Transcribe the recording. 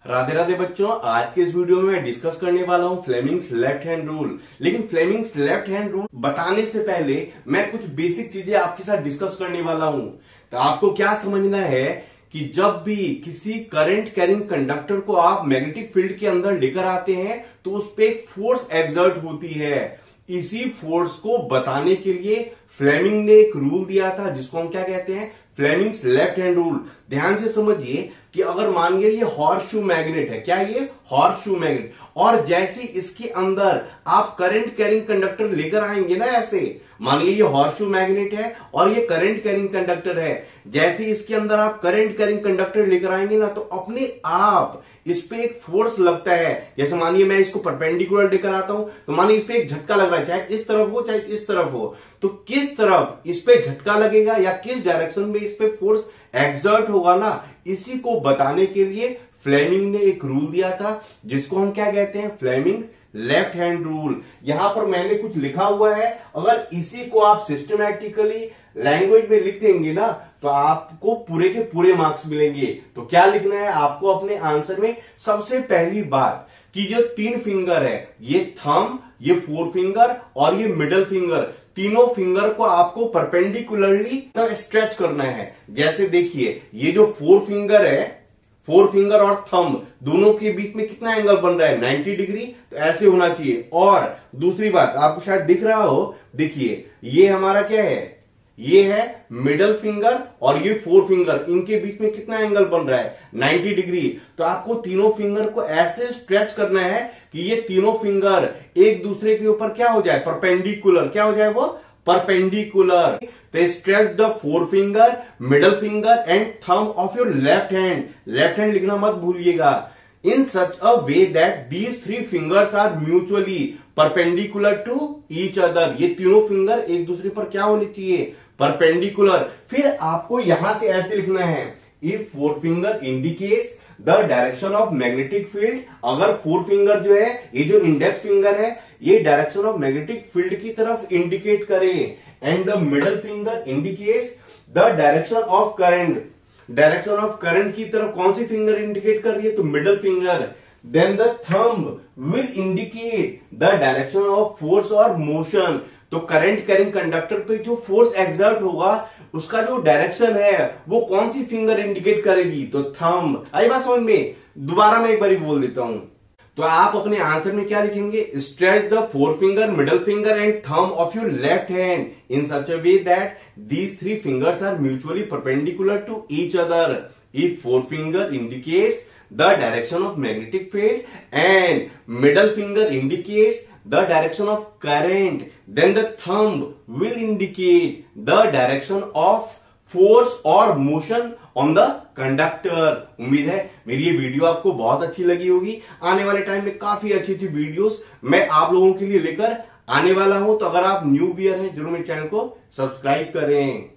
राधे राधे बच्चों, आज के इस वीडियो में मैं डिस्कस करने वाला हूं फ्लेमिंग्स लेफ्ट हैंड रूल। लेकिन फ्लेमिंग्स लेफ्ट हैंड रूल बताने से पहले मैं कुछ बेसिक चीजें आपके साथ डिस्कस करने वाला हूं। तो आपको क्या समझना है कि जब भी किसी करंट कैरिंग कंडक्टर को आप मैग्नेटिक फील्ड के अंदर लेकर आते हैं तो उस पर एक फोर्स एक्सर्ट होती है। इसी फोर्स को बताने के लिए फ्लेमिंग ने एक रूल दिया था जिसको हम क्या कहते हैं, फ्लेमिंग्स लेफ्ट हैंड रूल। ध्यान से समझिए कि अगर मान लिया ये हॉर्स शू मैग्नेट है, क्या ये हॉर्स शू मैग्नेट, और जैसे इसके अंदर आप करंट कैरिंग कंडक्टर लेकर आएंगे ना, ऐसे मान लीजिए ये हॉर्स शू मैग्नेट है और ये करंट कैरिंग कंडक्टर है, जैसे इसके अंदर आप करंट कैरिंग कंडक्टर लेकर आएंगे ना तो अपने आप इस पे एक फोर्स लगता है। जैसे मानिए मैं इसको परपेंडिकुलर लेकर आता हूं तो मानिए इस पे एक झटका लग रहा है, चाहे इस तरफ हो चाहे इस तरफ हो, तो किस तरफ इस पे झटका लगेगा या किस डायरेक्शन में इस पे फोर्स एक्सर्ट होगा ना, इसी को बताने के लिए फ्लेमिंग ने एक रूल दिया था जिसको हम क्या कहते हैं, फ्लेमिंग्स लेफ्ट हैंड रूल। यहां पर मैंने कुछ लिखा हुआ है, अगर इसी को आप सिस्टमैटिकली लैंग्वेज में लिख देंगे ना तो आपको पूरे के पूरे मार्क्स मिलेंगे। तो क्या लिखना है आपको अपने आंसर में, सबसे पहली बात कि जो तीन फिंगर है, ये थंब, ये फोर फिंगर और ये मिडल फिंगर, तीनों फिंगर को आपको परपेंडिकुलरली स्ट्रेच करना है। जैसे देखिए ये जो फोर फिंगर है, फोर फिंगर और थंब दोनों के बीच में कितना एंगल बन रहा है, 90 डिग्री, तो ऐसे होना चाहिए। और दूसरी बात आपको शायद दिख रहा हो, देखिए ये हमारा क्या है, ये है मिडल फिंगर और ये फोर फिंगर, इनके बीच में कितना एंगल बन रहा है, 90 डिग्री। तो आपको तीनों फिंगर को ऐसे स्ट्रेच करना है कि ये तीनों फिंगर एक दूसरे के ऊपर क्या हो जाए, परपेंडिकुलर, क्या हो जाए वो, परपेंडिकुलर। तो stretch the four finger, middle finger and thumb of your left hand, left hand लिखना मत भूलिएगा, in such a way that these three fingers are mutually perpendicular to each other। ये तीनों फिंगर एक दूसरे पर क्या होनी चाहिए, परपेंडिकुलर। फिर आपको यहां से ऐसे लिखना है, if four finger indicates the direction of magnetic field, अगर फोर फिंगर जो है, ये जो इंडेक्स फिंगर है, ये डायरेक्शन ऑफ मैग्नेटिक फील्ड की तरफ इंडिकेट करे, and the middle finger indicates the direction of current, direction of current की तरफ कौन सी फिंगर इंडिकेट कर रही है, तो middle finger. Then the thumb will indicate the direction of force और मोशन। तो करंट कैरिंग कंडक्टर पे जो फोर्स एक्सर्ट होगा उसका जो डायरेक्शन है वो कौन सी फिंगर इंडिकेट करेगी, तो थंब। आई बात समझ में, दोबारा मैं एक बार बोल देता हूं। तो आप अपने आंसर में क्या लिखेंगे, stretch the four finger, middle finger and thumb of your left hand in such a way that these three fingers are mutually perpendicular to each other. If four finger indicates the direction of magnetic field and middle finger indicates the direction of current, then the thumb will indicate the direction of force और motion on the conductor. उम्मीद है मेरी ये video आपको बहुत अच्छी लगी होगी। आने वाले टाइम में काफी अच्छी अच्छी वीडियोस मैं आप लोगों के लिए लेकर आने वाला हूं। तो अगर आप न्यू व्यूअर हैं जरूर मेरे चैनल को सब्सक्राइब करें।